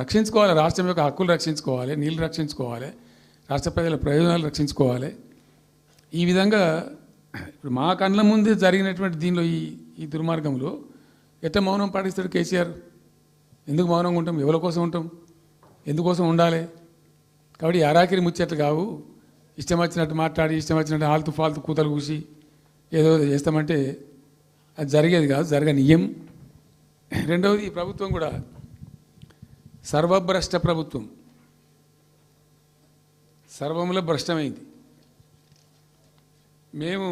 రక్షించుకోవాలి, రాష్ట్రం యొక్క హక్కులు రక్షించుకోవాలి, నీళ్ళు రక్షించుకోవాలి, రాష్ట్ర ప్రజల ప్రయోజనాలు రక్షించుకోవాలి. ఈ విధంగా ఇప్పుడు మా కళ్ళ ముందు జరిగినటువంటి దీనిలో ఈ దుర్మార్గంలో ఎట్లా మౌనం పాటిస్తాడు కేసీఆర్? ఎందుకు మౌనంగా ఉంటాం? ఎవరి కోసం ఉంటాం? ఎందుకోసం ఉండాలి? కాబట్టి అరాకిరి ముచ్చట్లు కావు. ఇష్టం వచ్చినట్టు మాట్లాడి ఇష్టం వచ్చినట్టు హాల్తు ఫాల్తు కూతలు కూసి ఏదో చేస్తామంటే అది జరిగేది కాదు, జరగనీయం. రెండవది, ఈ ప్రభుత్వం కూడా సర్వభ్రష్ట ప్రభుత్వం, సర్వంలో భ్రష్టమైంది. మేము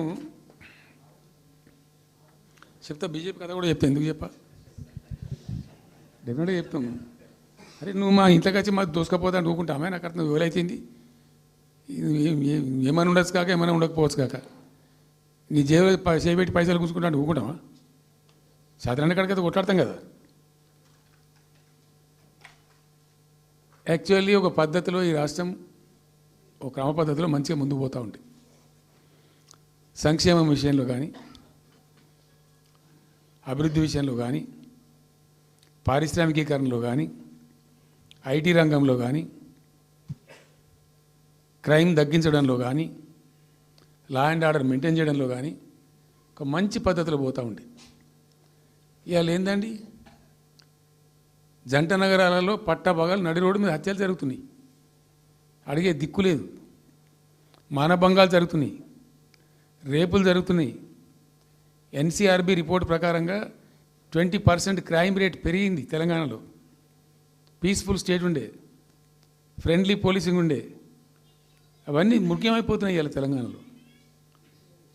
చెప్తా, బీజేపీ కథ కూడా చెప్తా. ఎందుకు చెప్పా? డెఫినెట్గా చెప్తాము. అరే నువ్వు మా ఇంట్లోకి వచ్చి మాకు దోసుకపోతా అనుకుంటామే, నాకు అర్థం ఎవరైతుంది. ఏమైనా ఉండొచ్చు కాక ఏమైనా ఉండకపోవచ్చు కాక నీ చేపెట్టి పైసలు కూర్చుకుంటా ఊకుంటామా? సాధారణ కాడికైతే కొట్లాడతాం కదా. యాక్చువల్లీ ఒక పద్ధతిలో ఈ రాష్ట్రం ఒక క్రమ పద్ధతిలో మంచిగా ముందుకు పోతూ ఉంది. సంక్షేమం విషయంలో కానీ, అభివృద్ధి విషయంలో కానీ, పారిశ్రామికీకరణలో కానీ, ఐటీ రంగంలో కానీ, క్రైమ్ తగ్గించడంలో కానీ, లా అండ్ ఆర్డర్ మెయింటైన్ చేయడంలో కానీ ఒక మంచి పద్ధతిలో పోతూ ఉంది. ఇవాళ ఏందండి, జంట నగరాలలో పట్టబగలు నడి రోడ్డు మీద హత్యలు జరుగుతున్నాయి. అడిగే దిక్కు లేదు. మానభంగాలు జరుగుతున్నాయి, రేపులు జరుగుతున్నాయి. ఎన్సీఆర్బీ రిపోర్ట్ ప్రకారంగా 20% క్రైమ్ రేట్ పెరిగింది తెలంగాణలో. పీస్ఫుల్ స్టేట్ ఉండే, ఫ్రెండ్లీ పోలీసింగ్ ఉండే, అవన్నీ ముఖ్యమైపోతున్నాయి ఇవాళ తెలంగాణలో.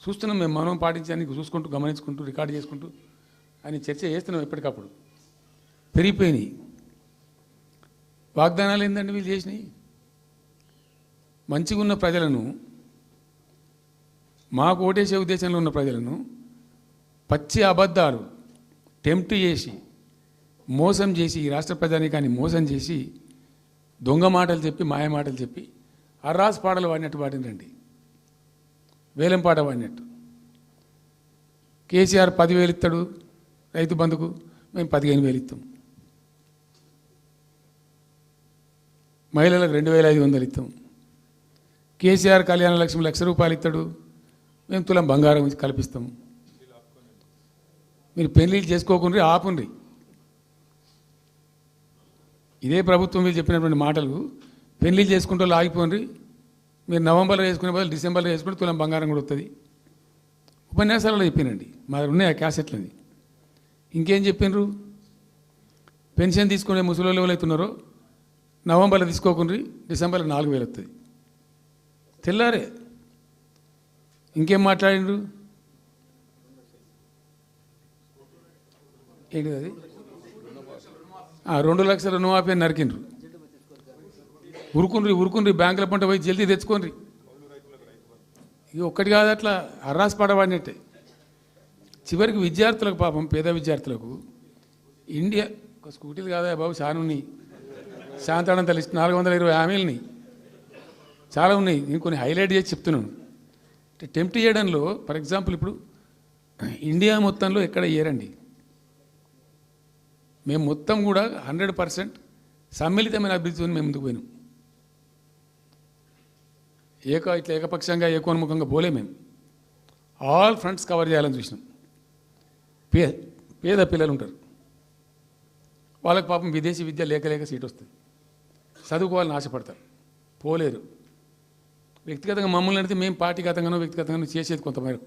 చూస్తున్నాం మేము, మనం పాటించడానికి చూసుకుంటూ, గమనించుకుంటూ, రికార్డు చేసుకుంటూ అని చర్చ చేస్తున్నాం. ఎప్పటికప్పుడు పెరిగిపోయినాయి. వాగ్దానాలు ఏంటంటే వీళ్ళు చేసినాయి. మంచిగా ఉన్న ప్రజలను, మాకు ఓటేసే ఉద్దేశంలో ఉన్న ప్రజలను పచ్చి అబద్ధాలు టెంప్ట్ చేసి, మోసం చేసి, ఈ రాష్ట్ర ప్రజానీకాన్ని మోసం చేసి, దొంగ మాటలు చెప్పి, మాయ మాటలు చెప్పి, అర్రాస్ పాటలు వాడినట్టు వాడినండి. వేలం పాట వాడినట్టు. కేసీఆర్ 10,000 ఇస్తాడు రైతు బంధుకు, మేము 15,000 ఇస్తాం. మహిళలకు 2,500 ఇస్తాం. కేసీఆర్ కళ్యాణ లక్ష్మి ₹1,00,000 ఇస్తాడు, మేము తులం బంగారం కల్పిస్తాం. మీరు పెళ్లిళ్ళు చేసుకోకుండా ఆపుండ్రి. ఇదే ప్రభుత్వం మీరు చెప్పినటువంటి మాటలు, పెళ్లిళ్ళు చేసుకుంటూ ఆగిపోండి, మీరు నవంబర్లో వేసుకునే బదులు డిసెంబర్లో వేసుకుంటే తులం బంగారం కూడా వస్తుంది. ఉపన్యాసాలలో చెప్పినండి, మా దగ్గర ఉన్నాయి ఆ క్యాసెట్లని. ఇంకేం చెప్పినారు? పెన్షన్ తీసుకునే ముసలి ఎవరు అవుతున్నారో నవంబర్లో తీసుకోకుండా డిసెంబర్లో 4,000 వస్తుంది. తెల్లారే ఇంకేం మాట్లాడిండ్రు? ఏంటిది అది? 2 లక్షల రుణమాఫీ అని నరికిండ్రు. ఉరుకుండ్రి బ్యాంకుల పంట పోయి జల్దీ తెచ్చుకోండి. ఇది ఒక్కటి కాదు, అట్లా అర్రాస్ పడబడినట్టే. చివరికి విద్యార్థులకు, పాపం పేద విద్యార్థులకు ఇండియా ఒక స్కూటీలు కాదా బాబు, చాలా ఉన్నాయి. శాంతాడంత లిస్ట్ 420 హామీలని చాలా ఉన్నాయి. నేను కొన్ని హైలైట్ చేసి చెప్తున్నాను. టెంప్ట్ చేయడంలో, ఫర్ ఎగ్జాంపుల్ ఇప్పుడు ఇండియా మొత్తంలో ఎక్కడ ఇయ్యరండి. మేము మొత్తం కూడా 100% సమ్మిళితమైన అభివృద్ధితో మేము ముందుకు పోయినాం. ఇట్లా ఏకపక్షంగా ఏకోన్ముఖంగా పోలే. మేము ఆల్ ఫ్రంట్స్ కవర్ చేయాలని చూసినాం. పేద పిల్లలు ఉంటారు, వాళ్ళకి పాపం విదేశీ విద్య లేక సీట్ వస్తుంది, చదువుకోవాలని ఆశపడతారు, పోలేరు. వ్యక్తిగతంగా మమ్మల్ని అడిగితే మేము పార్టీగతంగానో వ్యక్తిగతంగానో చేసేది కొంతమేరకు.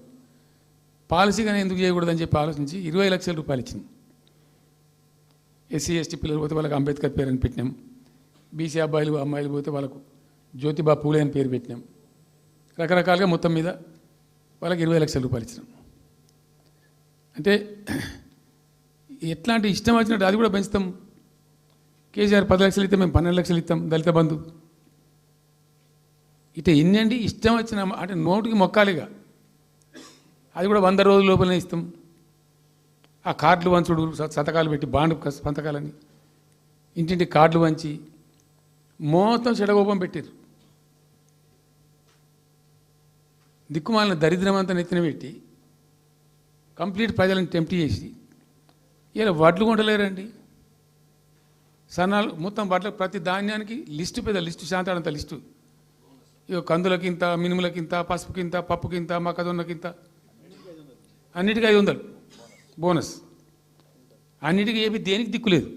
పాలసీగానే ఎందుకు చేయకూడదని చెప్పి ఆలోచించి 20 లక్షల రూపాయలు ఇచ్చింది. ఎస్సీ ఎస్టీ పిల్లలు పోతే వాళ్ళకి అంబేద్కర్ పేరు అని పెట్టినాం. బీసీ అబ్బాయిలు అమ్మాయిలు పోతే వాళ్ళకు జ్యోతిబా పూలే అని పేరు పెట్టినాం. రకరకాలుగా మొత్తం మీద వాళ్ళకి 20 లక్షల రూపాయలు ఇచ్చినాం. అంటే ఎట్లాంటి ఇష్టం వచ్చినట్టు అది కూడా పెంచుతాం. కేసీఆర్ 10 లక్షలు ఇస్తాం, మేము 12 లక్షలు ఇస్తాం. దళిత బంధు ఇట్లా ఎన్నండి ఇష్టం వచ్చిన అంటే నోటికి మొక్కాలిగా. అది కూడా 100 రోజుల లోపలనే ఇస్తాం. ఆ కార్డులు వంచుడు, సంతకాలు పెట్టి బాండ్ సంతకాలని ఇంటింటి కార్డులు వంచి మొత్తం చెడగోపం పెట్టారు. దిక్కుమాలిన దరిద్రం అంతా నెత్తిన పెట్టి కంప్లీట్ ప్రజలను టెంప్ట్ చేసి ఇలా వడ్లు కొంటలేరండి. సన్నాలు మొత్తం వాటిలో ప్రతి ధాన్యానికి లిస్టు పెద్ద లిస్టు శాంతాడంత లిస్టు. ఇక కందులకింత, మినుములకింత, పసుపుకింత, పప్పుకింత, మొక్కజొన్నకింత, అన్నిటికీ 500 బోనస్. అన్నిటికీ ఏమి దేనికి దిక్కులేదు.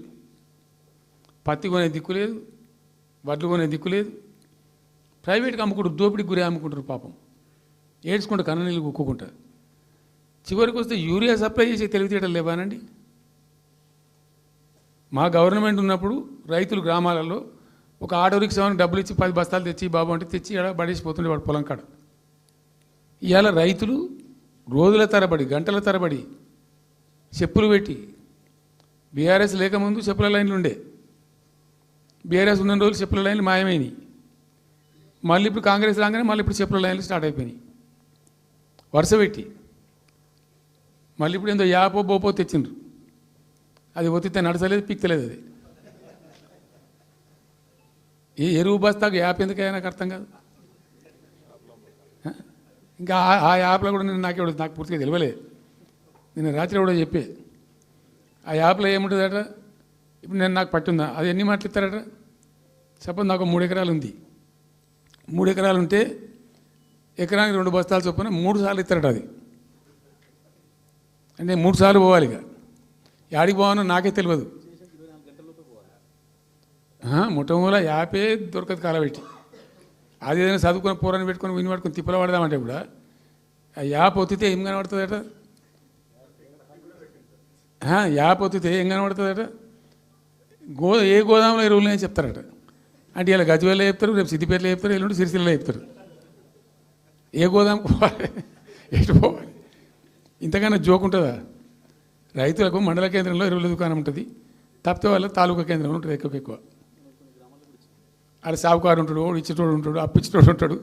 పత్తి కొనే దిక్కులేదు, వడ్లు కొనే దిక్కులేదు. ప్రైవేట్గా అమ్ముకుంటారు, దోపిడికి గురి అమ్ముకుంటారు పాపం. ఏడ్చుకుంటూ కన్ననీళ్ళు కుక్కుంటారు. చివరికి వస్తే యూరియా సప్లై చేసే తెలివితేటలు లేవానండి. మా గవర్నమెంట్ ఉన్నప్పుడు రైతులు గ్రామాలలో ఒక ఆటో రిక్షాకి డబ్బులు ఇచ్చి 10 బస్తాలు తెచ్చి బాబు అంటే తెచ్చి ఇక్కడ పడేసిపోతుండే వాడు పొలం కాడ. ఇవాళ రైతులు రోజుల తరబడి, గంటల తరబడి చెప్పులు పెట్టి, బీఆర్ఎస్ లేకముందు చెప్పుల లైన్లు ఉండే, బీఆర్ఎస్ ఉన్న రోజులు చెప్పుల లైన్లు మాయమైనవి. మళ్ళీ ఇప్పుడు కాంగ్రెస్ రాగానే మళ్ళీ ఇప్పుడు చెప్పుల లైన్లు స్టార్ట్ అయిపోయినాయి వరుస పెట్టి. మళ్ళీ ఇప్పుడు ఏందో యాపో బోపో తెచ్చిండ్రు, అది ఒత్తితే నడచలేదు, పిక్తలేదు. అది ఏ ఎరువు బస్తాకు యాప్ ఎందుకైనా నాకు అర్థం కాదు. ఇంకా ఆ యాప్లో కూడా నేను నాకు పూర్తిగా తెలియలేదు. నేను రాత్రి కూడా చెప్పే ఆ యాప్లో ఏముంటుందట. ఇప్పుడు నాకు పట్టుందా, అది ఎన్ని మాటలు ఇస్తారట. సపోజ్ నాకు 3 ఎకరాలు ఉంది. 3 ఎకరాలు ఉంటే ఎకరానికి 2 బస్తాలు చొప్పున 3 సార్లు ఇస్తారట. అది అంటే 3 సార్లు పోవాలి. ఇక యాడికి పోవాలో నాకే తెలియదు. మొట్టమొదటి యాపే దొరకదు కాలబెట్టి. అది ఏదైనా చదువుకుని పోరాన్ని పెట్టుకొని విని పట్టుకొని తిప్పలు పడదామంటే కూడా ఆ యాప్ ఒత్తితే ఏం కనబడుతుందట. యాప్ ఒత్తితే ఏం కనబడుతుందట. ఏ గోదాంలో ఎరువులనే చెప్తారట. అంటే ఇలా గజ్వేల్లో చెప్తారు, రేపు సిద్దిపేటలో చెప్తారు, ఎల్లుండి సిరిసిల్లలో చెప్తారు. ఏ గోదాం పోవాలి, ఎటు పోవాలి. ఇంతకన్నా జోక్ ఉంటుందా. రైతులకు మండల కేంద్రంలో ఎరువుల దుకాణం ఉంటుంది, తప్పితే వాళ్ళ తాలూకా కేంద్రంలో ఉంటుంది ఎక్కువ. అది సాగుకారు ఉంటాడు, ఇచ్చేటోడు ఉంటాడు, అప్పిచ్చేటోడు ఉంటాడు.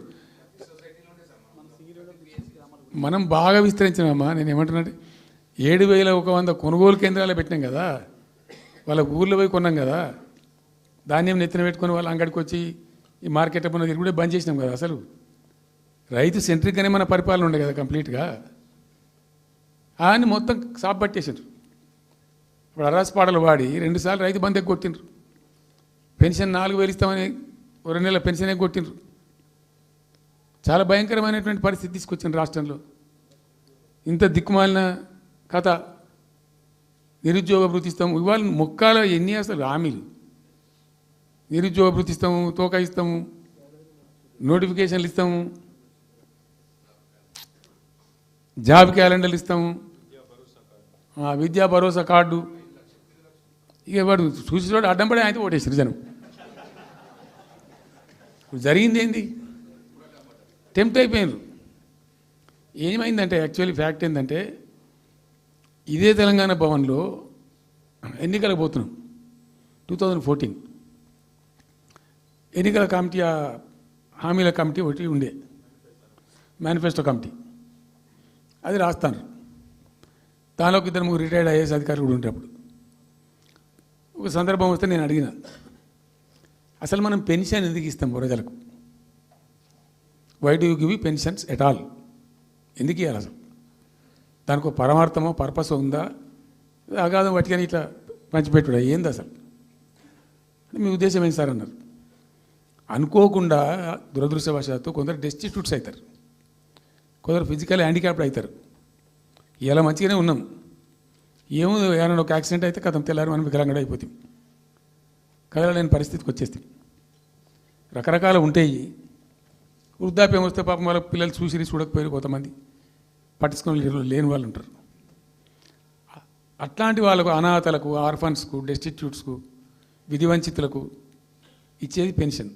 మనం బాగా విస్తరించినామా. నేను ఏమంటున్నాంటే 7,100 కొనుగోలు కేంద్రాలు పెట్టినాం కదా. వాళ్ళ ఊర్లో పోయి కొన్నాం కదా. ధాన్యం నెత్తిన పెట్టుకొని వాళ్ళ అంగడికి వచ్చి ఈ మార్కెట్ అప్పుడు తిరిగి కూడా బంద్ చేసినాం కదా. అసలు రైతు సెంట్రిక్గానే మన పరిపాలన ఉండే కదా కంప్లీట్గా. అని మొత్తం సాప్ పట్టేసారు. ఇప్పుడు అరాసపాడలు వాడి 2 సార్లు రైతు బంద్ కొట్టిండ్రు. పెన్షన్ 4,000 ఇస్తామని 2 నెలల పెన్షన్ కొట్టిండ్రు. చాలా భయంకరమైనటువంటి పరిస్థితి తీసుకొచ్చిండ్రు రాష్ట్రంలో. ఇంత దిక్కుమాలిన కథ. నిరుద్యోగ భృతి ఇస్తాము, ఇవాళ మొక్కాల ఎన్ని అసలు హామీలు. నిరుద్యోగ భృతి ఇస్తాము, తోక ఇస్తాము, నోటిఫికేషన్లు ఇస్తాము, జాబ్ క్యాలెండర్లు ఇస్తాము, విద్యా భరోసా కార్డు. ఇక వాడు చూసినోడు అడ్డం పడే అయితే ఓటేసారు జనం. జరిగింది ఏంది, టెంప్ట్ అయిపోయినారు. ఏమైందంటే యాక్చువల్లీ ఫ్యాక్ట్ ఏంటంటే ఇదే తెలంగాణ భవన్లో ఎన్నికలకు పోతున్నాం 2014. ఎన్నికల కమిటీ, హామీల కమిటీ ఒకటి ఉండే, మేనిఫెస్టో కమిటీ. అది రాస్తాను. దానిలో 2-3 రిటైర్డ్ ఐఏఎస్ అధికారులు కూడా ఉంటే అప్పుడు ఒక సందర్భం వస్తే నేను అడిగిన, అసలు మనం పెన్షన్ ఎందుకు ఇస్తాం ప్రజలకు? Why do you give pensions at all? ఎందుకు ఇవ్వాలి అసలు? దానికి ఒక పరమార్థమో పర్పస్ ఉందా? అగాధం పట్టుకొని ఇట్లా పంచిపెట్టుడా ఏంది అసలు? మీ ఉద్దేశం ఏంటి సార్ అన్నారు. అనుకోకుండా దురదృష్టవశాత్తు కొందరు డెస్టిట్యూట్స్ అవుతారు, కొందరు ఫిజికల్ హ్యాండిక్యాప్డ్ అవుతారు. ఇలా మంచిగానే ఉన్నాం, ఏమో ఏమైనా ఒక యాక్సిడెంట్ అయితే కథం తెల్లారు మనం వికలాంగుడు అయిపోతాం, కదలలేని పరిస్థితికి వచ్చేస్తాం. రకరకాలు ఉంటాయి. వృద్ధాప్యం వస్తే పాపం వాళ్ళ పిల్లలు చూసి చూడకపోయారు, కొంతమంది పట్టించుకొని లేని వాళ్ళు ఉంటారు. అట్లాంటి వాళ్ళకు, అనాథలకు, ఆర్ఫన్స్కు, డెస్టిట్యూట్స్కు, విధివంచితులకు ఇచ్చేది పెన్షన్.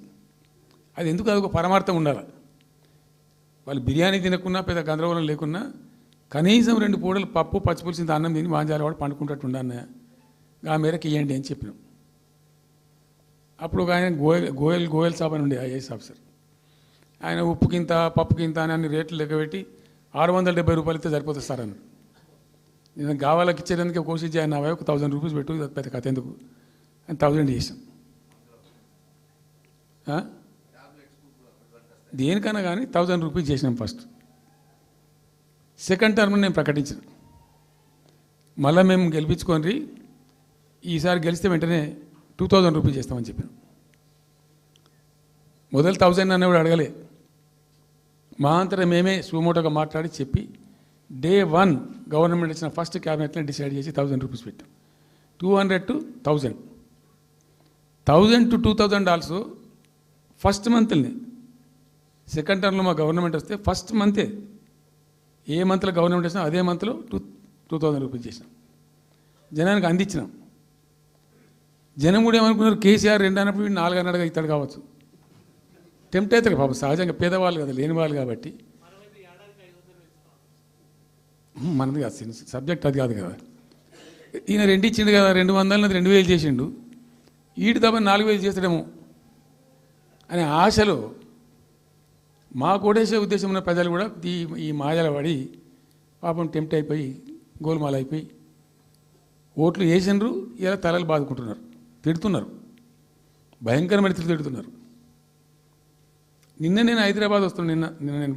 అది ఎందుకు? అదొక పరమార్థం ఉండాలి. వాళ్ళు బిర్యానీ తినకున్నా, పెద్ద గందరగోళం లేకున్నా కనీసం 2 పూటలు పప్పు పచ్చిపులిసింది అన్నం తిని వాంజాల వాడు పండుకుంటట్టు ఉండన్న ఆ మేరకు ఇవ్వండి అని చెప్పినాం. అప్పుడు ఒక ఆయన గోయల్ సాబ్ అని ఉండే ఐఏఎస్ ఆఫీసర్. ఆయన ఉప్పుకింత పప్పుకింత అని అన్ని రేట్లు లెక్కబెట్టి 670 రూపాయలు ఇస్తే సరిపోతుంది సార్ అన్నాడు. నేను గావాలకి ఇచ్చేదానికి కోషిష్ ఆయన 1,000 రూపీస్ పెట్టు, పెద్ద కథ ఎందుకు అని 1000 చేసాం. దేనికన్నా కానీ 1000 రూపీస్ చేసినాం ఫస్ట్. సెకండ్ టర్మ్ నేను ప్రకటించిన, మళ్ళీ మేము గెలిపించుకొని ఈసారి గెలిస్తే వెంటనే 2000 రూపీస్ చేస్తామని చెప్పాను. మొదలు 1000 అనేవాడు అడగలే. మా అంతటా మేమే సుమోటోగా మాట్లాడి చెప్పి డే 1 గవర్నమెంట్ ఇచ్చిన ఫస్ట్ క్యాబినెట్లో డిసైడ్ చేసి 1000 రూపీస్ పెట్టాం. 200 to 1000, 1000 to 2000 also first మంత్ని. Second టర్మ్లో మా గవర్నమెంట్ వస్తే ఫస్ట్ మంతే, ఏ మంత్లో గవర్నమెంట్ వచ్చినా అదే మంత్లో 2000 రూపీస్ చేసినాం, జనానికి అందించినాం. జనం కూడా ఏమనుకున్నారు, కేసీఆర్ 2 అన్నప్పుడు 4 అన్నట్టుగా ఇస్తాడు కావచ్చు, టెంప్ట్ అవుతారు పాపం, సహజంగా పేదవాళ్ళు కదా, లేని వాళ్ళు కాబట్టి. మనది కాదు సబ్జెక్ట్, అది కాదు కదా. ఈయన 2 ఇచ్చిండు కదా, 200 2000 చేసిండు, ఈడు తప్ప 4000 చేస్తాడేమో అనే ఆశలో మా కోటేసే ఉద్దేశం ఉన్న ప్రజలు కూడా ఈ మాయల పడి పాపం టెంప్ట్ అయిపోయి గోల్మాల అయిపోయి ఓట్లు వేసినారు. ఇలా తలలు బాదుకుంటున్నారు, తిడుతున్నారు, భయంకరమైన తిడుతున్నారు. నిన్న నేను హైదరాబాద్ వస్తున్నాను, నిన్న నేను